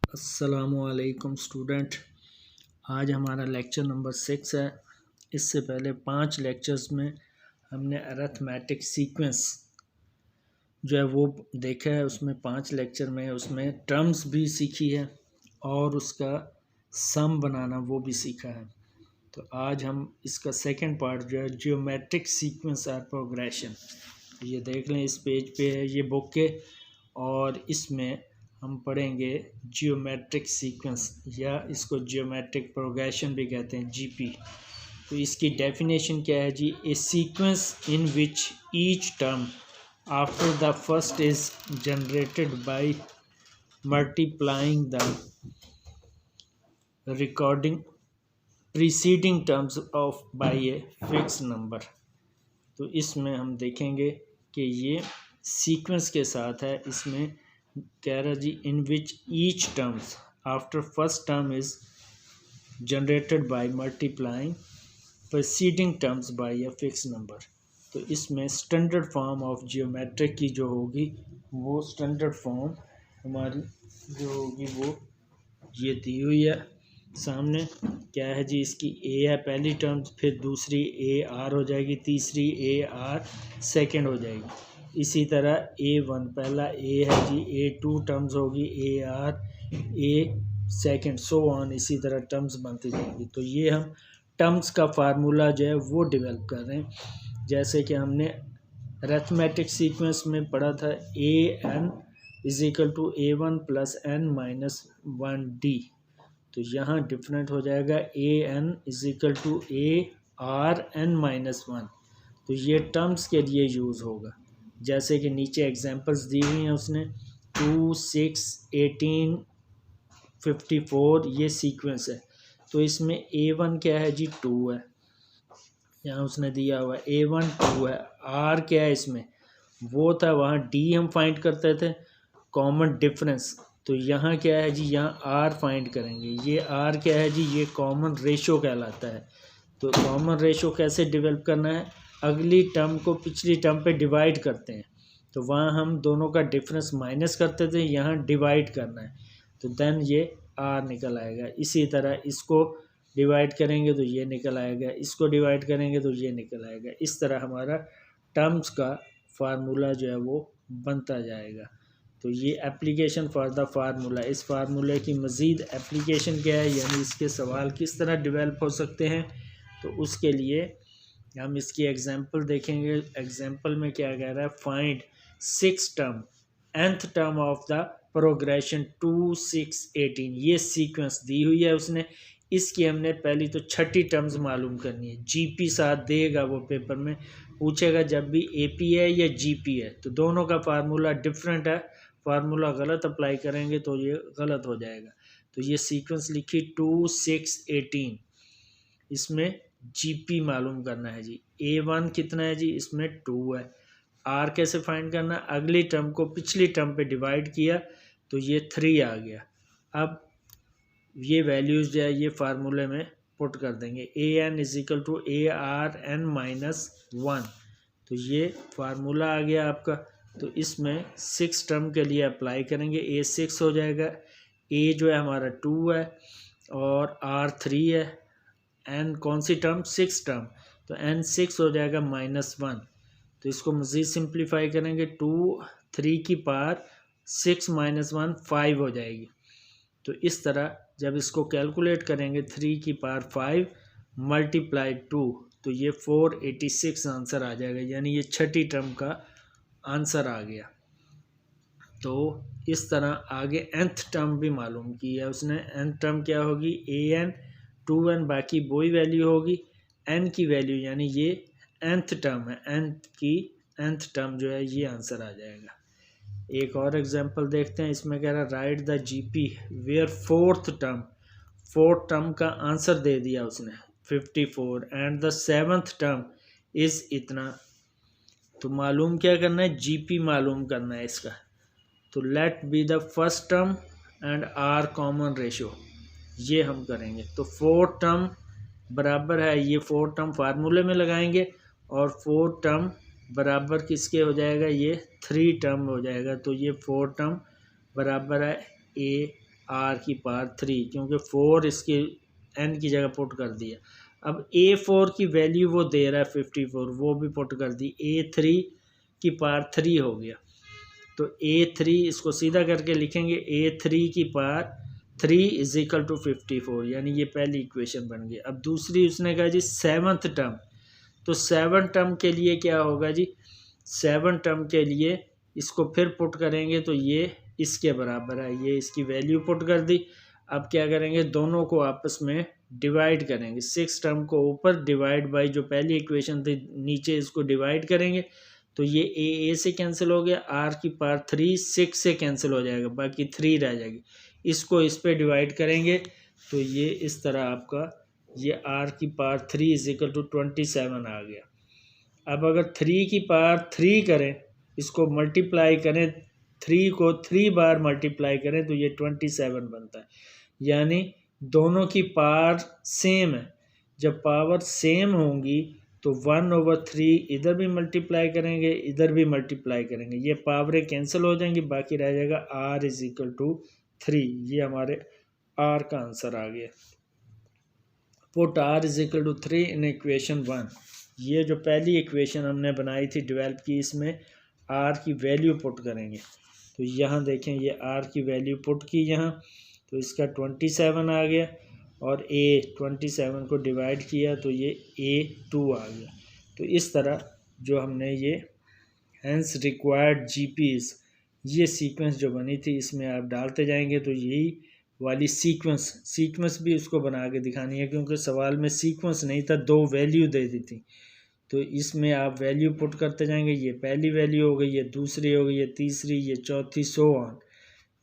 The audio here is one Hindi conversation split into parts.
अस्सलामुअलैकुम स्टूडेंट। आज हमारा लेक्चर नंबर 6 है। इससे पहले 5 लेक्चर्स में हमने अरिथमेटिक सीक्वेंस जो है वो देखा है। उसमें 5 लेक्चर में उसमें टर्म्स भी सीखी है और उसका सम बनाना वो भी सीखा है। तो आज हम इसका सेकंड पार्ट जो है जियोमेट्रिक सीक्वेंस और प्रोग्रेशन, ये देख लें, इस पेज पे है ये बुक के, और इसमें हम पढ़ेंगे जियोमेट्रिक सीक्वेंस या इसको जियोमेट्रिक प्रोग्रेशन भी कहते हैं, जीपी। तो इसकी डेफिनेशन क्या है जी? A sequence in which each term after the first is generated by multiplying the recording preceding terms of by a fix number. तो इसमें हम देखेंगे कि ये सीक्वेंस के साथ है। इसमें कह रहा जी in which each terms after first term is generated by multiplying preceding terms by a fix number. तो इसमें स्टैंडर्ड फॉर्म ऑफ जियोमेट्रिक की जो होगी वो स्टैंडर्ड फॉर्म हमारी जो होगी वो ये दी हुई है सामने। क्या है जी? इसकी ए है पहली टर्म, फिर दूसरी ए आर हो जाएगी, तीसरी ए आर सेकेंड हो जाएगी। इसी तरह A1 पहला ए है जी, A2 टर्म्स होगी A R A second, so on, इसी तरह टर्म्स बनती जाएंगी। तो ये हम टर्म्स का फार्मूला जो है वो डेवलप कर रहे हैं। जैसे कि हमने अरिथमेटिक सीक्वेंस में पढ़ा था A N is equal to A1 plus N minus 1D। तो यहाँ डिफरेंट हो जाएगा A N is equal to A R N minus 1। तो ये टर्म्स के लिए यूज़ होगा। जैसे कि नीचे एग्जांपल्स दी हुई हैं उसने 2, 6, 18, 54 ये सीक्वेंस है। तो इसमें A1 क्या है जी? 2 है, यहाँ उसने दिया हुआ A1 2 है। R क्या है इसमें? वो था, वहाँ D हम फाइंड करते थे कॉमन डिफरेंस। तो यहाँ क्या है जी? यहाँ R फाइंड करेंगे। ये R क्या है जी? ये कॉमन रेशो कहलाता है। तो कॉमन रेशो कैसे डेवलप करना है? अगली टर्म को पिछली टर्म पे डिवाइड करते हैं। तो वहाँ हम दोनों का डिफरेंस माइनस करते थे, यहाँ डिवाइड करना है। तो देन ये R निकल आएगा। इसी तरह इसको डिवाइड करेंगे तो ये निकल आएगा, इसको डिवाइड करेंगे तो ये निकल आएगा। इस तरह हमारा टर्म्स का फार्मूला जो है वो बनता जाएगा। तो ये एप्लीकेशन फॉर द फार्मूला, इस फार्मूले की मज़ीद एप्लीकेशन क्या है, यानी इसके सवाल किस तरह डेवलप हो सकते हैं, तो उसके लिए हम इसकी एग्जांपल देखेंगे। एग्जांपल में क्या कह रहा है? Find 6 term nth term of the progression 2, 6, 18। ये सीक्वेंस दी हुई है उसने। इसकी हमने पहली तो छठी टर्म्स मालूम करनी है। जीपी साथ देगा, वो पेपर में पूछेगा जब भी एपी है या जीपी है, तो दोनों का फार्मूला डिफरेंट है। फार्मूला गलत अप्लाई करेंगे तो ये गलत हो जाएगा। तो ये सीक्वेंस लिखी 2, 6, 18। इसमें जीपी मालूम करना है जी। A1 कितना है जी? इसमें 2 है। R कैसे फाइंड करना? अगली टर्म को पिछली टर्म पे डिवाइड किया तो ये 3 आ गया। अब ये वैल्यूज़ जो है ये फार्मूले में पुट कर देंगे। AN is equal to ARN minus 1। तो ये फार्मूला आ गया आपका। तो इसमें 6 टर्म के लिए अप्लाई करेंगे। A6 हो जाएगा, A जो है हमारा 2 है और R 3 है। एन कौन सी टर्म? 6 टर्म। तो एन 6 हो जाएगा माइनस 1। तो इसको मज़ीद सिंप्लीफाई करेंगे, 2 3 की पावर 6 माइनस 1 5 हो जाएगी। तो इस तरह जब इसको कैलकुलेट करेंगे 3 की पावर 5 मल्टीप्लाई 2, तो ये 486 आंसर आ जाएगा। यानी ये छठी टर्म का आंसर आ गया। तो इस तरह आगे nth टर्म भी मालूम की है उसने। nth टर्म क्या होगी? AN 2n, बाकी वही वैल्यू होगी। n की वैल्यू यानी ये nth टर्म है, nth टर्म जो है ये आंसर आ जाएगा। एक और एग्जांपल देखते हैं। इसमें कह रहा है right the GP where fourth term का आंसर दे दिया उसने 54 and the 7th term is इतना। तो मालूम क्या करना है? जीपी मालूम करना है इसका। तो let be the first term and r common ratio, ये हम करेंगे। तो 4 टर्म बराबर है, ये 4 टर्म फार्मूले में लगाएंगे और 4 टर्म बराबर किसके हो जाएगा? ये 3 टर्म हो जाएगा। तो ये 4 टर्म बराबर है ए आर की पावर 3, क्योंकि 4 इसकी n की जगह पुट कर दिया। अब A4 की वैल्यू वो दे रहा है 54, वो भी पुट कर दी, A3 की पावर 3 हो गया। तो A3 इसको सीधा करके लिखेंगे, A3 की पावर 3 इज इक्वल टू 54, यानी ये पहली इक्वेशन बन गई। अब दूसरी उसने कहा जी 7th टर्म, तो 7 टर्म के लिए क्या होगा जी, 7 टर्म के लिए इसको फिर पुट करेंगे तो ये इसके बराबर है, ये इसकी वैल्यू पुट कर दी। अब क्या करेंगे, दोनों को आपस में डिवाइड करेंगे, 6 टर्म को ऊपर डिवाइड बाई जो पहली इक्वेशन थी नीचे, इसको डिवाइड करेंगे तो ये ए से कैंसिल हो गया, आर की पावर 3 6 से कैंसिल हो जाएगा, बाकी 3 रह जाएगी। इसको इस पे डिवाइड करेंगे तो ये इस तरह आपका ये आर की पावर 3 इज इक्वल टू 27 आ गया। अब अगर 3 की पावर 3 करें, इसको मल्टीप्लाई करें, 3 को 3 बार मल्टीप्लाई करें तो ये 27 बनता है। यानी दोनों की पावर सेम है, जब पावर सेम होंगी तो 1/3 इधर भी मल्टीप्लाई करेंगे, इधर भी मल्टीप्लाई करेंगे, ये पावरें कैंसिल हो जाएंगी, बाकी रह जाएगा आर इज इक्वल टू 3। ये हमारे आर का आंसर आ गया। Put r is equal to 3 in equation 1। ये जो पहली इक्वेशन हमने बनाई थी डेवलप की, इसमें आर की वैल्यू पुट करेंगे। तो यहाँ देखें, ये आर की वैल्यू पुट की यहाँ, तो इसका 27 आ गया, और A27 को डिवाइड किया तो ये A2 आ गया। तो इस तरह जो हमने ये हेंस रिक्वायर्ड GPs, ये सीक्वेंस जो बनी थी, इसमें आप डालते जाएंगे तो यही वाली सीक्वेंस भी उसको बना के दिखानी है, क्योंकि सवाल में सीक्वेंस नहीं था, 2 वैल्यू दे दी थी। तो इसमें आप वैल्यू पुट करते जाएंगे, ये पहली वैल्यू हो गई, ये दूसरी हो गई, ये तीसरी, ये चौथी, सो ऑन।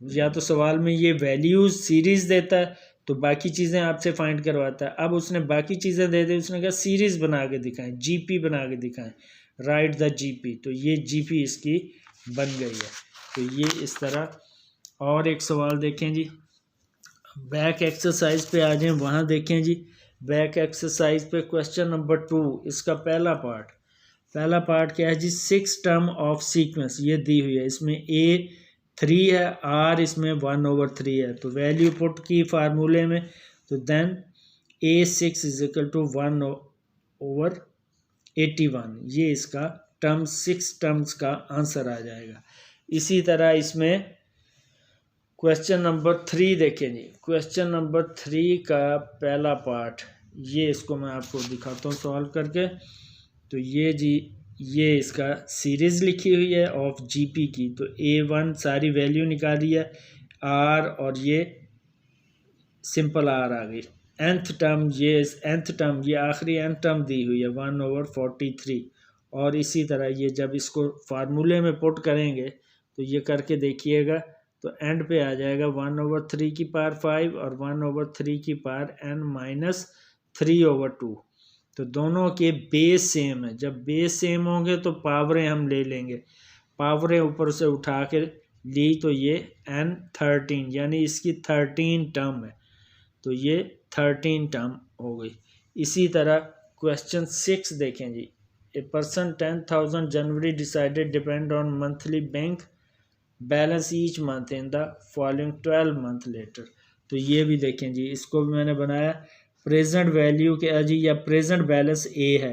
या तो सवाल में ये वैल्यूज सीरीज़ देता है तो बाकी चीज़ें आपसे फाइंड करवाता है। अब उसने बाकी चीज़ें दे दी, उसने कहा सीरीज़ बना के दिखाएं, GP बना के दिखाएं, राइट द GP। तो ये GP इसकी बन गई है। तो ये इस तरह। और एक सवाल देखें जी, बैक एक्सरसाइज पे आ जाएं, वहाँ देखें जी, बैक एक्सरसाइज पे क्वेश्चन नंबर 2, इसका पहला पार्ट क्या है जी, 6 टर्म ऑफ सीक्वेंस ये दी हुई है। इसमें A3 है, R इसमें 1/3 है। तो वैल्यू पुट की फार्मूले में, तो then A6 is equal to 1/81, ये इसका 6 टर्म्स का आंसर आ जाएगा। इसी तरह इसमें क्वेश्चन नंबर 3 देखें जी, क्वेश्चन नंबर 3 का पहला पार्ट, ये इसको मैं आपको दिखाता हूँ सॉल्व करके। तो ये जी, ये इसका सीरीज़ लिखी हुई है ऑफ GP की। तो A1 सारी वैल्यू निकाली है, R और ये सिंपल R आ गई। nth टर्म ये आखिरी nth टर्म दी हुई है 1/43। और इसी तरह ये जब इसको फार्मूले में पुट करेंगे तो ये करके देखिएगा, तो एंड पे आ जाएगा 1/3 की पावर 5 और 1/3 की पावर n-3/2। तो दोनों के बेस सेम है, जब बेस सेम होंगे तो पावरें हम ले लेंगे, पावरें ऊपर से उठा के ली तो ये n13, यानी इसकी 13 टर्म है, तो ये 13 टर्म हो गई। इसी तरह क्वेश्चन 6 देखें जी, a person 10,000 January decided depend on monthly bank balance each month in the following 12 month later. तो ये भी देखें जी, इसको भी मैंने बनाया, प्रेजेंट वैल्यू क्या जी, या प्रेजेंट बैलेंस A है,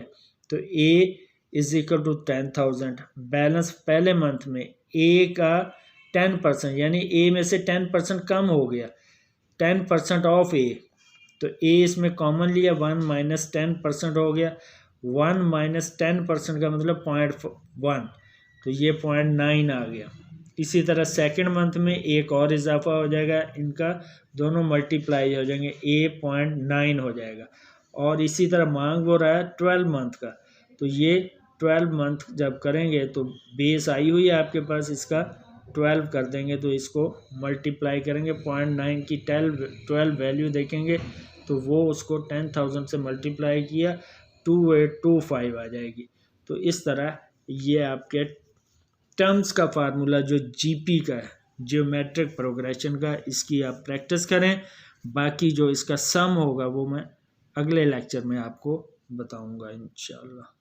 तो A is equal to 10,000, balance पहले मंथ में A का 10%, यानी A में से 10% कम हो गया, 10% ऑफ A, तो A इसमें कॉमन लिया, 1 - 10% हो गया, 1 - 10% का मतलब 0.1, तो ये 0.9 आ गया। इसी तरह सेकंड मंथ में एक और इजाफा हो जाएगा, इनका दोनों मल्टीप्लाई हो जाएंगे, A 0.9 हो जाएगा। और इसी तरह मांग हो रहा है 12 मंथ का, तो ये 12 मंथ जब करेंगे तो बेस आई हुई है आपके पास, इसका 12 कर देंगे, तो इसको मल्टीप्लाई करेंगे, 0.9 की 12 वैल्यू देखेंगे तो वो उसको 10,000 से मल्टीप्लाई किया, 2825 आ जाएगी। तो इस तरह ये आपके टर्म्स का फार्मूला जो GP का है, ज्योमेट्रिक प्रोग्रेशन का, इसकी आप प्रैक्टिस करें। बाकी जो इसका सम होगा वो मैं अगले लेक्चर में आपको बताऊंगा इंशाल्लाह।